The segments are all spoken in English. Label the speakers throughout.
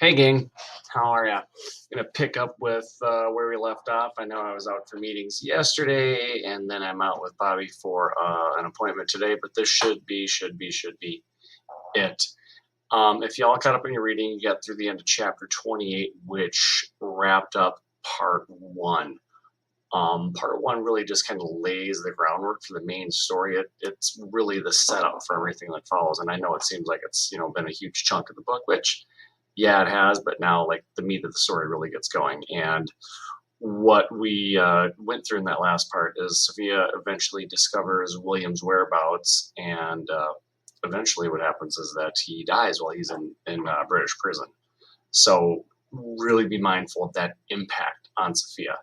Speaker 1: Hey gang, how are ya? Gonna pick up with where we left off. I know I was out for meetings yesterday, and then I'm out with Bobby for an appointment today. But this should be it. If y'all caught up in your reading, you got through the end of chapter 28, which wrapped up part one. Part one really just kind of lays the groundwork for the main story. It's really the setup for everything that follows. And I know it seems like it's been a huge chunk of the book, which yeah, it has. But now like the meat of the story really gets going. And what we went through in that last part is Sophia eventually discovers William's whereabouts, and eventually what happens is that he dies while he's in British prison. So really be mindful of that impact on Sophia.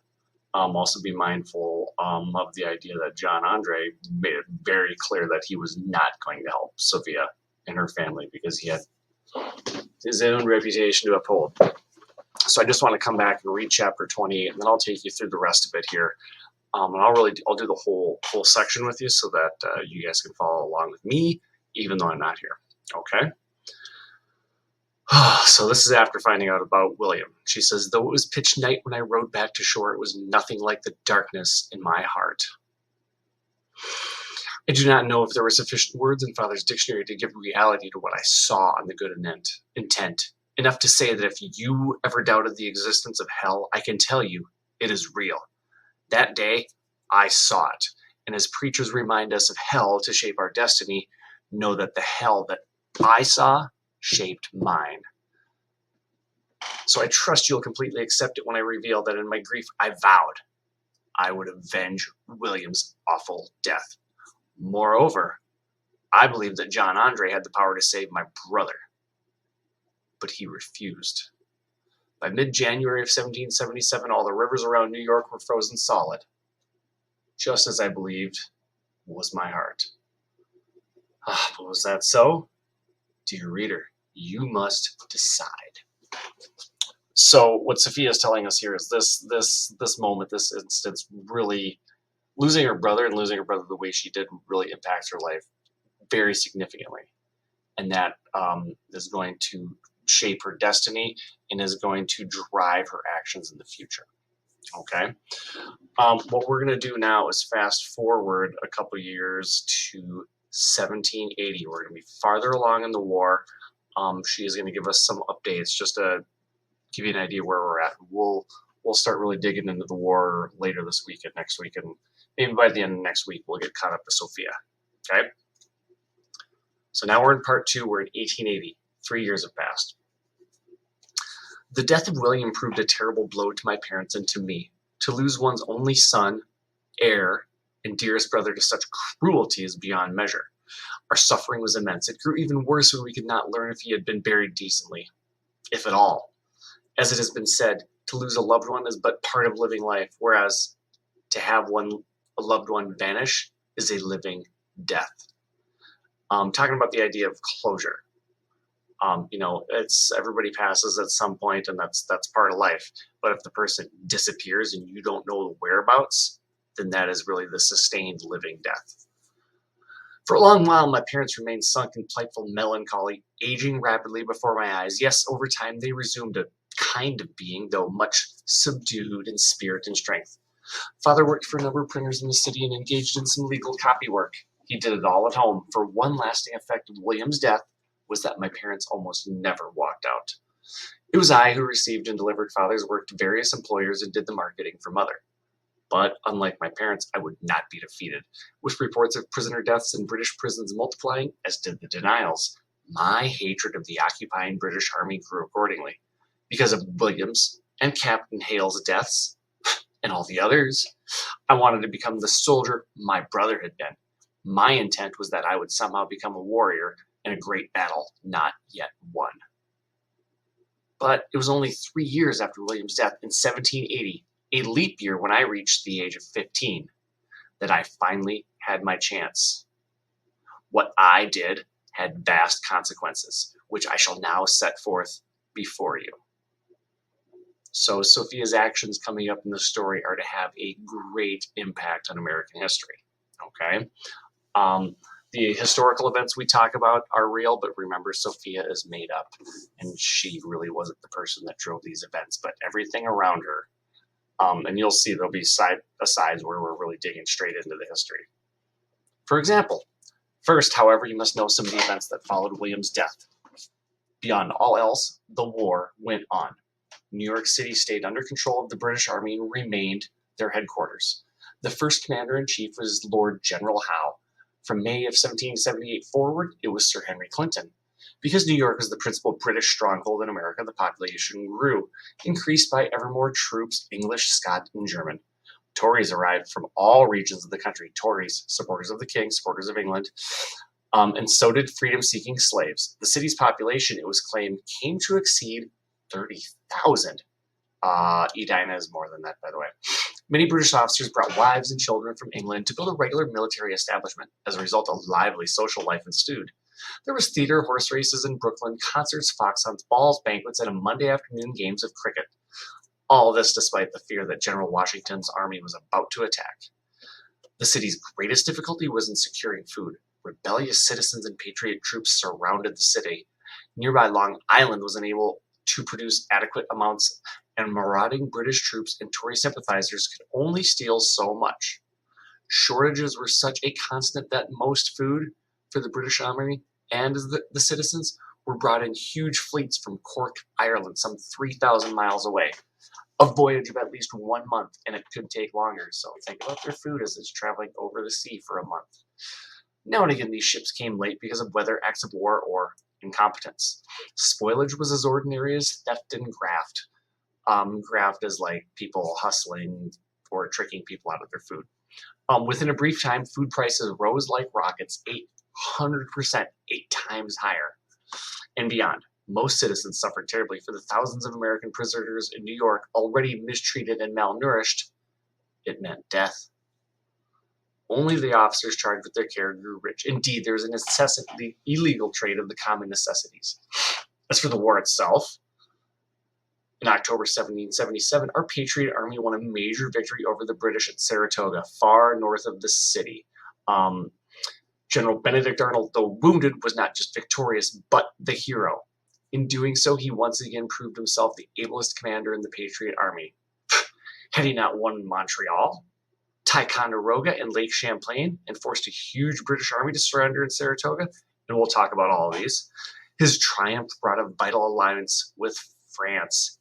Speaker 1: Also be mindful of the idea that John Andre made it very clear that he was not going to help Sophia and her family because he had his own reputation to uphold. So I just want to come back and read chapter 28, and then I'll take you through the rest of it here. And I'll do the whole section with you so that you guys can follow along with me, even though I'm not here. Okay. So this is after finding out about William. She says, though it was pitch night when I rode back to shore, it was nothing like the darkness in my heart. I do not know if there were sufficient words in Father's dictionary to give reality to what I saw on the good intent. Enough to say that if you ever doubted the existence of hell, I can tell you it is real. That day, I saw it. And as preachers remind us of hell to shape our destiny, know that the hell that I saw shaped mine. So I trust you'll completely accept it when I reveal that in my grief I vowed I would avenge William's awful death. Moreover, I believed that John Andre had the power to save my brother, but he refused. By mid-January of 1777, all the rivers around New York were frozen solid, just as I believed was my heart. But was that so? Dear reader, you must decide. So what Sophia is telling us here is this moment, this instance, really losing her brother and losing her brother the way she did really impacts her life very significantly, and that is going to shape her destiny and is going to drive her actions in the future. Okay. What we're going to do now is fast forward a couple years to 1780. We're going to be farther along in the war. She is going to give us some updates just to give you an idea where we're at. We'll start really digging into the war later this week and next week, and maybe by the end of next week we'll get caught up to Sophia. Okay. So now we're in part two. We're in 1880. 3 years have passed. The death of William proved a terrible blow to my parents and to me. To lose one's only son, heir, and dearest brother to such cruelty is beyond measure. Our suffering was immense. It grew even worse when we could not learn if he had been buried decently, if at all. As it has been said, to lose a loved one is but part of living life, whereas to have a loved one vanish is a living death. Talking about the idea of closure. It's everybody passes at some point, and that's part of life. But if the person disappears and you don't know the whereabouts, then that is really the sustained living death. For a long while, my parents remained sunk in playful melancholy, aging rapidly before my eyes. Yes, over time they resumed a kind of being, though much subdued in spirit and strength. Father worked for a number of printers in the city and engaged in some legal copy work. He did it all at home, for one lasting effect of William's death was that my parents almost never walked out. It was I who received and delivered Father's work to various employers and did the marketing for Mother. But, unlike my parents, I would not be defeated. With reports of prisoner deaths in British prisons multiplying, as did the denials, my hatred of the occupying British Army grew accordingly. Because of William's and Captain Hale's deaths, and all the others, I wanted to become the soldier my brother had been. My intent was that I would somehow become a warrior in a great battle not yet won. But it was only 3 years after William's death in 1780, a leap year when I reached the age of 15, that I finally had my chance. What I did had vast consequences, which I shall now set forth before you. So Sophia's actions coming up in the story are to have a great impact on American history. Okay. The historical events we talk about are real, but remember, Sophia is made up, and she really wasn't the person that drove these events, but everything around her. And you'll see there'll be asides where we're really digging straight into the history. For example, first, however, you must know some of the events that followed William's death. Beyond all else, the war went on. New York City stayed under control of the British Army and remained their headquarters. The first commander-in-chief was Lord General Howe. From May of 1778 forward, it was Sir Henry Clinton. Because New York was the principal British stronghold in America, the population grew, increased by ever more troops, English, Scot, and German. Tories arrived from all regions of the country. Tories, supporters of the king, supporters of England, and so did freedom-seeking slaves. The city's population, it was claimed, came to exceed 30,000. Edina is more than that, by the way. Many British officers brought wives and children from England to build a regular military establishment. As a result, a lively social life ensued. There was theater, horse races in Brooklyn, concerts, fox hunts, balls, banquets, and a Monday afternoon games of cricket. All this despite the fear that General Washington's army was about to attack. The city's greatest difficulty was in securing food. Rebellious citizens and patriot troops surrounded the city. Nearby Long Island was unable to produce adequate amounts, and marauding British troops and Tory sympathizers could only steal so much. Shortages were such a constant that most food for the British Army and the citizens were brought in huge fleets from Cork, Ireland, some 3,000 miles away. A voyage of at least 1 month, and it could take longer, so think about their food as it's traveling over the sea for a month. Now and again, these ships came late because of weather, acts of war, or incompetence. Spoilage was as ordinary as theft and graft. Graft is like people hustling or tricking people out of their food. Within a brief time, food prices rose like rockets, 800%, 8 times higher, and beyond. Most citizens suffered terribly. For the thousands of American prisoners in New York, already mistreated and malnourished, it meant death. Only the officers charged with their care grew rich. Indeed, there was an incessant illegal trade of the common necessities. As for the war itself, in October 1777, our Patriot Army won a major victory over the British at Saratoga, far north of the city. General Benedict Arnold, though wounded, was not just victorious, but the hero. In doing so, he once again proved himself the ablest commander in the Patriot Army. Had he not won Montreal, Ticonderoga, and Lake Champlain, and forced a huge British army to surrender in Saratoga? And we'll talk about all of these. His triumph brought a vital alliance with France.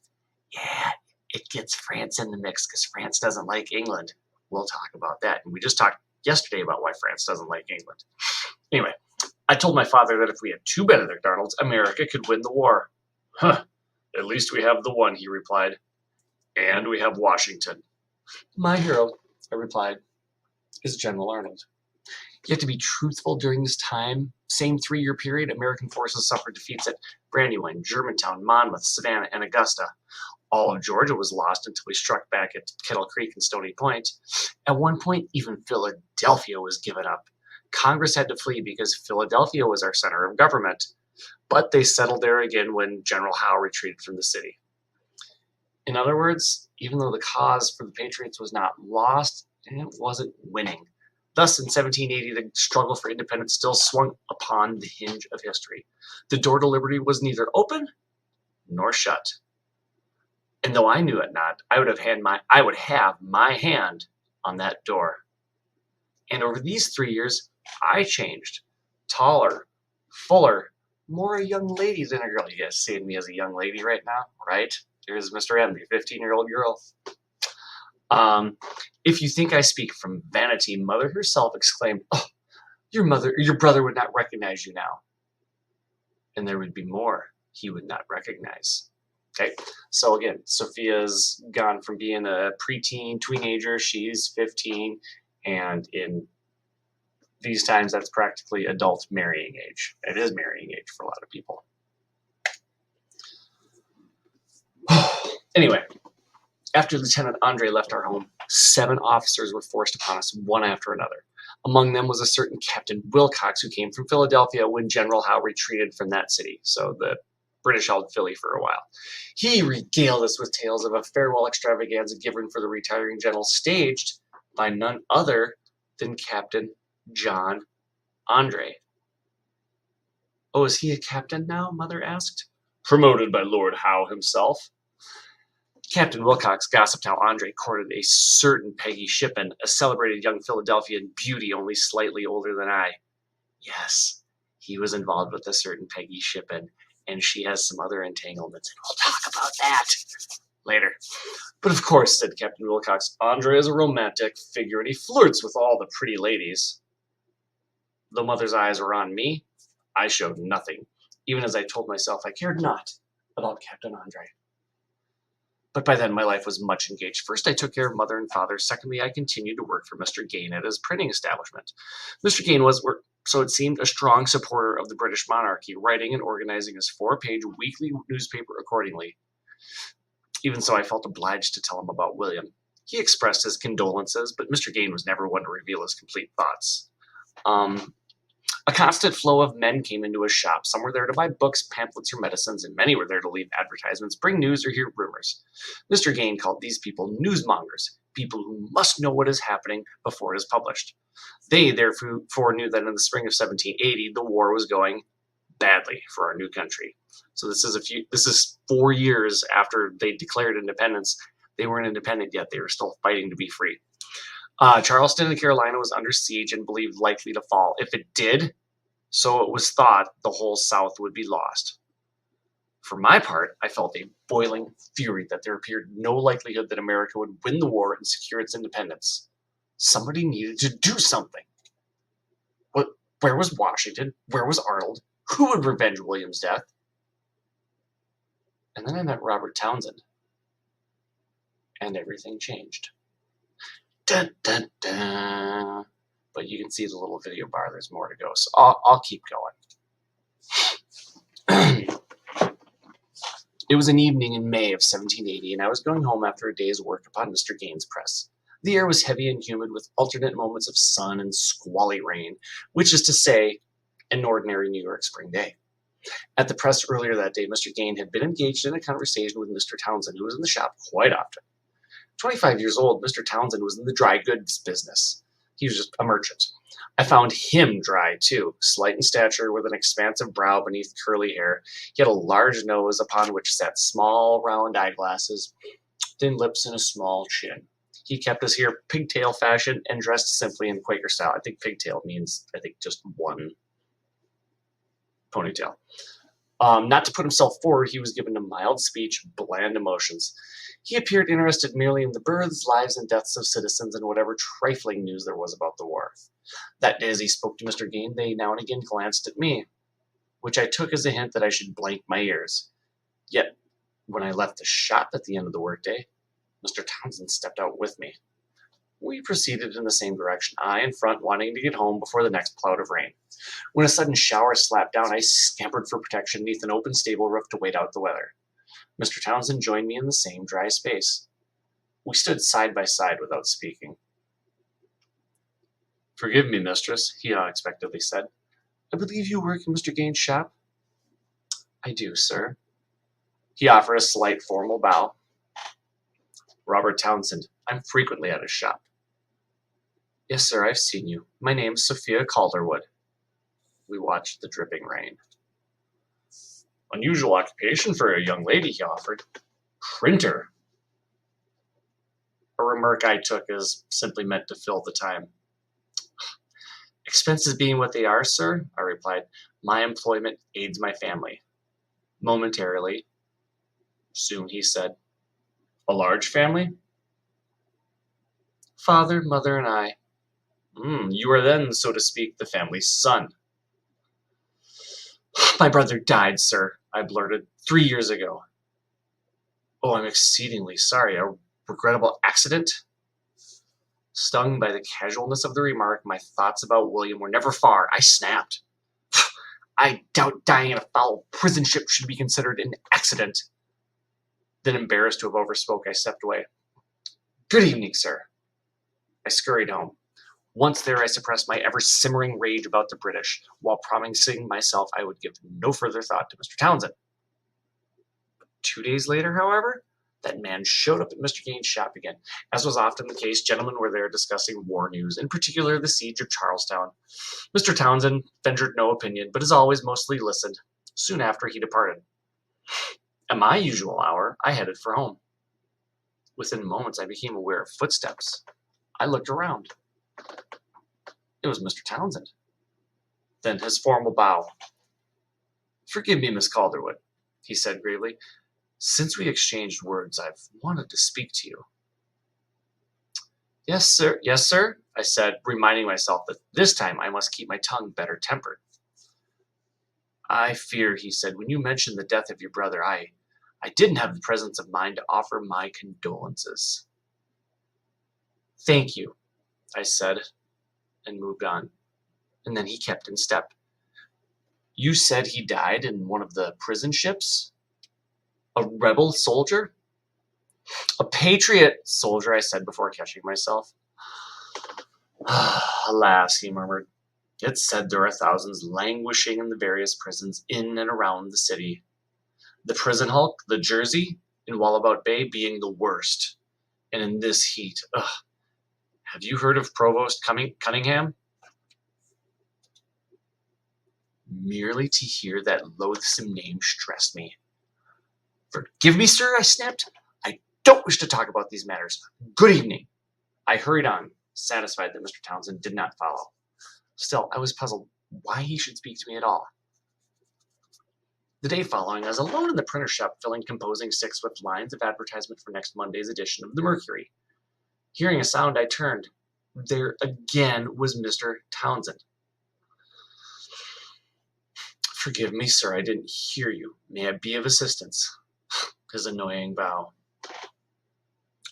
Speaker 1: Yeah, it gets France in the mix because France doesn't like England. We'll talk about that. And we just talked yesterday about why France doesn't like England. Anyway, I told my father that if we had 2 Benedict Arnolds, America could win the war. Huh, at least we have the one, he replied. And we have Washington. My hero, I replied, is General Arnold. You have to be truthful. During this time, same 3-year period, American forces suffered defeats at Brandywine, Germantown, Monmouth, Savannah, and Augusta. All of Georgia was lost until we struck back at Kettle Creek and Stony Point. At one point, even Philadelphia was given up. Congress had to flee because Philadelphia was our center of government, but they settled there again when General Howe retreated from the city. In other words, even though the cause for the Patriots was not lost, it wasn't winning. Thus, in 1780, the struggle for independence still swung upon the hinge of history. The door to liberty was neither open nor shut. And though I knew it not, I would have my hand on that door. And over these 3 years, I changed. Taller, fuller, more a young lady than a girl. You guys seeing me as a young lady right now, right? Here's Mr. M, the 15-year-old girl. If you think I speak from vanity, Mother herself exclaimed, "Oh, your brother would not recognize you now." And there would be more he would not recognize. Okay, so again, Sophia's gone from being a preteen, teenager, she's 15, and in these times, that's practically adult marrying age. It is marrying age for a lot of people. Anyway, after Lieutenant Andre left our home, 7 officers were forced upon us, one after another. Among them was a certain Captain Wilcox, who came from Philadelphia when General Howe retreated from that city. So the British held Philly for a while. He regaled us with tales of a farewell extravaganza given for the retiring general, staged by none other than Captain John Andre. Oh, is he a captain now? Mother asked. Promoted by Lord Howe himself. Captain Wilcox gossiped how Andre courted a certain Peggy Shippen, a celebrated young Philadelphian beauty only slightly older than I. Yes, he was involved with a certain Peggy Shippen, and she has some other entanglements, and we'll talk about that later. But of course, said Captain Wilcox, Andre is a romantic figure, and he flirts with all the pretty ladies. Though Mother's eyes were on me, I showed nothing, even as I told myself I cared not about Captain Andre. But by then my life was much engaged. First, I took care of Mother and Father. Secondly, I continued to work for Mr. Gain at his printing establishment. Mr. Gain was, so it seemed, a strong supporter of the British monarchy, writing and organizing his 4-page weekly newspaper accordingly. Even so, I felt obliged to tell him about William. He expressed his condolences, but Mr. Gain was never one to reveal his complete thoughts. A constant flow of men came into his shop. Some were there to buy books, pamphlets, or medicines, and many were there to leave advertisements, bring news, or hear rumors. Mr. Gain called these people newsmongers, people who must know what is happening before it is published. They, therefore, knew that in the spring of 1780, the war was going badly for our new country. So this is 4 years after they declared independence. They weren't independent yet. They were still fighting to be free. Charleston in Carolina was under siege and believed likely to fall. If it did, so it was thought, the whole South would be lost. For my part, I felt a boiling fury that there appeared no likelihood that America would win the war and secure its independence. Somebody needed to do something. Where was Washington? Where was Arnold? Who would revenge William's death? And then I met Robert Townsend. And everything changed. Dun, dun, dun. But you can see the little video bar. There's more to go. So I'll keep going. It was an evening in May of 1780, and I was going home after a day's work upon Mr. Gain's press. The air was heavy and humid with alternate moments of sun and squally rain, which is to say, an ordinary New York spring day. At the press earlier that day, Mr. Gain had been engaged in a conversation with Mr. Townsend, who was in the shop quite often. 25 years old, Mr. Townsend was in the dry goods business. He was just a merchant. I found him dry, too, slight in stature, with an expansive brow beneath curly hair. He had a large nose upon which sat small, round eyeglasses, thin lips, and a small chin. He kept his hair pigtail fashion and dressed simply in Quaker style. I think pigtail means, just one ponytail. Not to put himself forward, he was given to mild speech, bland emotions. He appeared interested merely in the births, lives, and deaths of citizens and whatever trifling news there was about the war. That day, as he spoke to Mr. Gain, they now and again glanced at me, which I took as a hint that I should blank my ears. Yet, when I left the shop at the end of the workday, Mr. Townsend stepped out with me. We proceeded in the same direction, I in front, wanting to get home before the next cloud of rain. When a sudden shower slapped down, I scampered for protection beneath an open stable roof to wait out the weather. Mr. Townsend joined me in the same dry space. We stood side by side without speaking. Forgive me, mistress, he unexpectedly said. I believe you work in Mr. Gain's shop? I do, sir. He offered a slight formal bow. Robert Townsend, I'm frequently at his shop. Yes, sir, I've seen you. My name's Sophia Calderwood. We watched the dripping rain. Unusual occupation for a young lady, he offered. Printer. A remark I took as simply meant to fill the time. Expenses being what they are, sir, I replied, my employment aids my family. Momentarily. Soon he said, a large family? Father, mother, and I. You are then, so to speak, the family's son. My brother died, sir, I blurted, 3 years ago. Oh, I'm exceedingly sorry. A regrettable accident? Stung by the casualness of the remark, my thoughts about William were never far. I snapped. I doubt dying in a foul prison ship should be considered an accident. Then, embarrassed to have overspoke, I stepped away. Good evening, sir. I scurried home. Once there, I suppressed my ever-simmering rage about the British, while promising myself I would give no further thought to Mr. Townsend. 2 days later, however, That man showed up at Mr. Gaines' shop again. As was often the case, gentlemen were there discussing war news, in particular the siege of Charlestown. Mr. Townsend ventured no opinion, but as always mostly listened. Soon after he departed. At my usual hour, I headed for home. Within moments, I became aware of footsteps. I looked around. It was Mr. Townsend. Then his formal bow. "Forgive me, Miss Calderwood," he said gravely. "Since we exchanged words, I've wanted to speak to you." Yes, sir," I said, reminding myself that this time I must keep my tongue better tempered. "I fear," he said, "when you mentioned the death of your brother, I didn't have the presence of mind to offer my condolences." "Thank you," I said, and moved on. And then he kept in step. "You said he died in one of the prison ships? A rebel soldier?" "A patriot soldier," I said before catching myself. "Alas," he murmured. "It's said there are thousands languishing in the various prisons in and around the city. The prison hulk, the Jersey, in Wallabout Bay being the worst. And in this heat, have you heard of Provost Cunningham?" Merely to hear that loathsome name stressed me. "Forgive me, sir," I snapped. "I don't wish to talk about these matters. Good evening." I hurried on, satisfied that Mr. Townsend did not follow. Still, I was puzzled why he should speak to me at all. The day following, I was alone in the printer shop composing 6 swift lines of advertisement for next Monday's edition of the Mercury. Hearing a sound, I turned. There again was Mr. Townsend. "Forgive me, sir, I didn't hear you. May I be of assistance?" His annoying bow.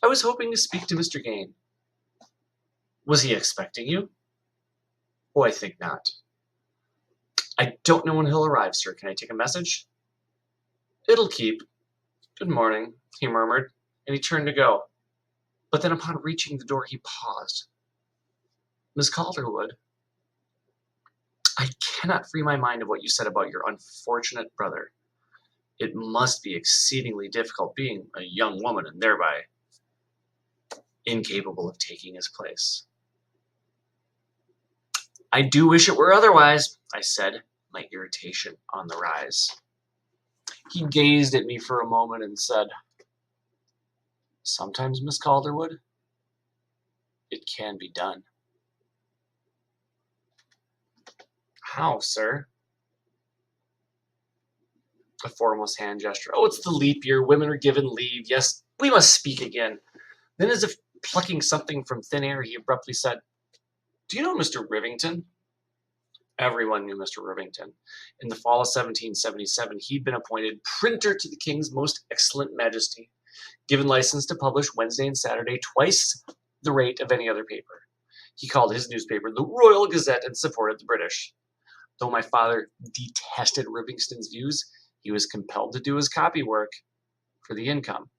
Speaker 1: "I was hoping to speak to Mr. Gain." "Was he expecting you?" "Oh, I think not." "I don't know when he'll arrive, sir. Can I take a message?" "It'll keep. Good morning," he murmured, and he turned to go. But then upon reaching the door, he paused. "Miss Calderwood, I cannot free my mind of what you said about your unfortunate brother. It must be exceedingly difficult being a young woman and thereby incapable of taking his place." "I do wish it were otherwise," I said, my irritation on the rise. He gazed at me for a moment and said, "Sometimes, Miss Calderwood, it can be done." "How, sir?" A formless hand gesture. "Oh, it's the leap year. Women are given leave. Yes, we must speak again." Then, as if plucking something from thin air, he abruptly said, "Do you know Mr. Rivington?" Everyone knew Mr. Rivington. In the fall of 1777, he'd been appointed printer to the King's Most Excellent Majesty, given license to publish Wednesday and Saturday twice the rate of any other paper. He called his newspaper the Royal Gazette and supported the British. Though my father detested Rivington's views, he was compelled to do his copy work for the income.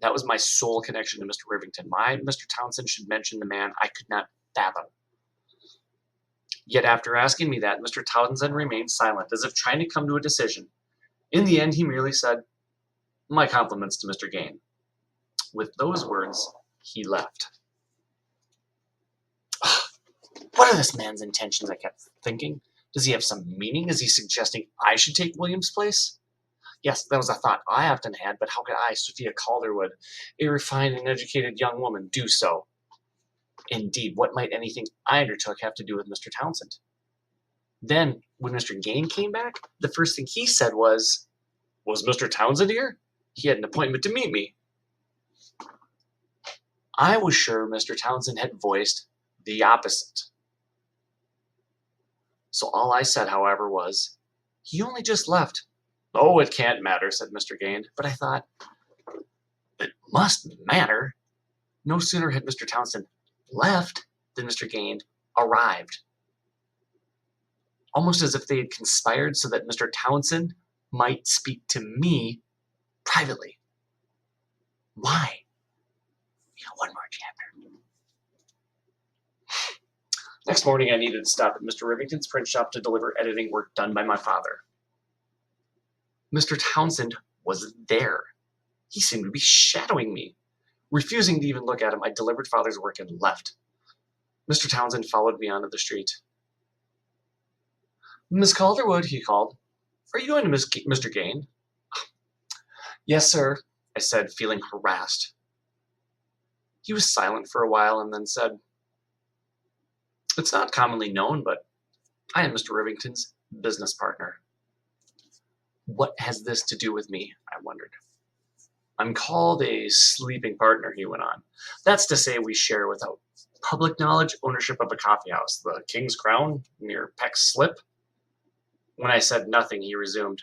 Speaker 1: That was my sole connection to Mr. Rivington. Why Mr. Townsend should mention the man I could not fathom. Yet after asking me that, Mr. Townsend remained silent, as if trying to come to a decision. In the end, he merely said, "My compliments to Mr. Gain." With those words, he left. What are this man's intentions, I kept thinking. Does he have some meaning? Is he suggesting I should take William's place? Yes, that was a thought I often had, but how could I, Sophia Calderwood, a refined and educated young woman, do so? Indeed, what might anything I undertook have to do with Mr. Townsend? Then, when Mr. Gain came back, the first thing he said was Mr. Townsend here? He had an appointment to meet me." I was sure Mr. Townsend had voiced the opposite. So all I said, however, was, "He only just left." "Oh, it can't matter," said Mr. Gain. But I thought, it must matter. No sooner had Mr. Townsend left than Mr. Gain arrived. Almost as if they had conspired so that Mr. Townsend might speak to me privately. Why? One more chapter. Next morning, I needed to stop at Mr. Rivington's print shop to deliver editing work done by my father. Mr. Townsend was there. He seemed to be shadowing me. Refusing to even look at him, I delivered Father's work and left. Mr. Townsend followed me onto the street. "Miss Calderwood," he called. "Are you going to Mr. Gain?" "Yes, sir," I said, feeling harassed. He was silent for a while and then said, "It's not commonly known, but I am Mr. Rivington's business partner." What has this to do with me? I wondered. "I'm called a sleeping partner," he went on. "That's to say we share without public knowledge ownership of a coffee house, the King's Crown, near Peck's Slip." When I said nothing, he resumed,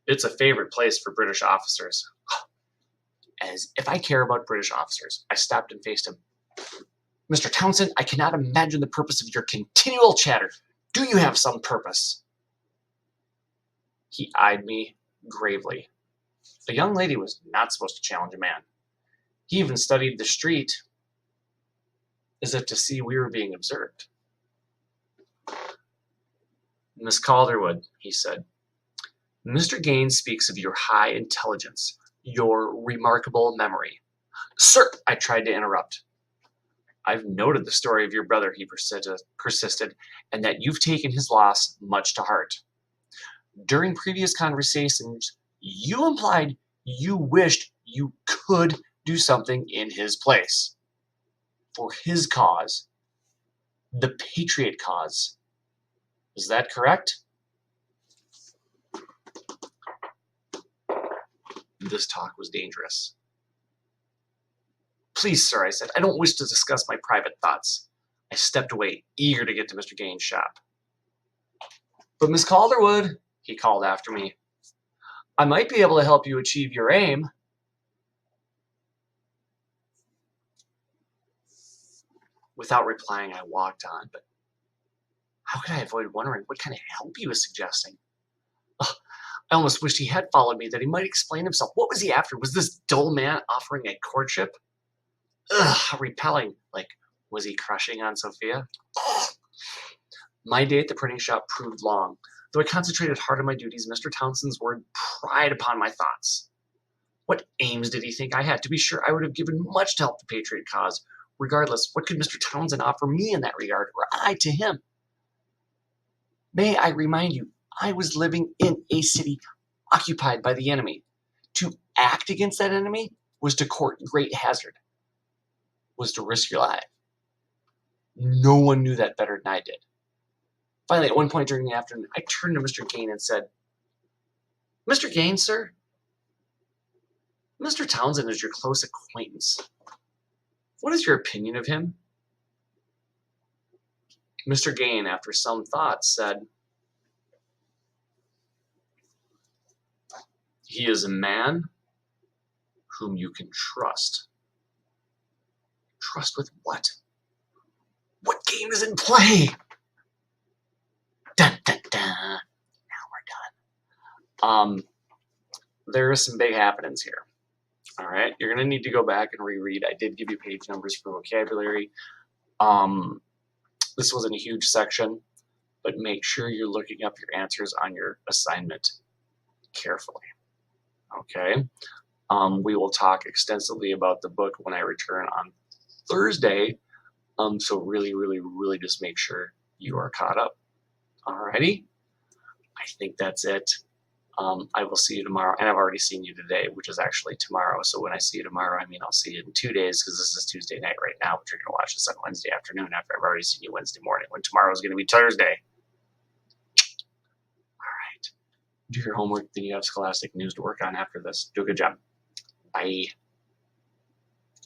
Speaker 1: "It's a favorite place for British officers." As if I care about British officers, I stopped and faced him. "Mr. Townsend, I cannot imagine the purpose of your continual chatter. Do you have some purpose?" He eyed me gravely. A young lady was not supposed to challenge a man. He even studied the street as if to see we were being observed. "Miss Calderwood," he said, "Mr. Gaines speaks of your high intelligence, your remarkable memory." "Sir," I tried to interrupt. "I've noted the story of your brother," he persisted, "and that you've taken his loss much to heart. During previous conversations, you implied you wished you could do something in his place. For his cause. The Patriot cause. Is that correct?" This talk was dangerous. "Please, sir," I said, "I don't wish to discuss my private thoughts." I stepped away, eager to get to Mr. Gaines' shop. "But Miss Calderwood," he called after me, "I might be able to help you achieve your aim." Without replying, I walked on, but how could I avoid wondering what kind of help he was suggesting? Ugh, I almost wished he had followed me, that he might explain himself. What was he after? Was this dull man offering a courtship? Ugh, how repelling. Like, was he crushing on Sophia? Ugh. My day at the printing shop proved long. Though I concentrated hard on my duties, Mr. Townsend's word pried upon my thoughts. What aims did he think I had? To be sure, I would have given much to help the Patriot cause. Regardless, what could Mr. Townsend offer me in that regard, or I to him? May I remind you, I was living in a city occupied by the enemy. To act against that enemy was to court great hazard, was to risk your life. No one knew that better than I did. Finally, at one point during the afternoon, I turned to Mr. Gaines and said, "Mr. Gaines, sir, Mr. Townsend is your close acquaintance. What is your opinion of him?" Mr. Gaines, after some thought, said, "He is a man whom you can trust." Trust with what? What game is in play? Dun, dun, dun. Now we're done. There are some big happenings here. All right, you're gonna need to go back and reread. I did give you page numbers for vocabulary. This wasn't a huge section, but make sure you're looking up your answers on your assignment carefully. Okay. We will talk extensively about the book when I return on Thursday. So really just make sure you are caught up. Alrighty. I think that's it. I will see you tomorrow, and I've already seen you today, which is actually tomorrow. So when I see you tomorrow, I mean I'll see you in 2 days, because this is Tuesday night right now, but you're going to watch this on Wednesday afternoon after I've already seen you Wednesday morning, when tomorrow is going to be Thursday. All right. Do your homework, then you have scholastic news to work on after this. Do a good job. Bye.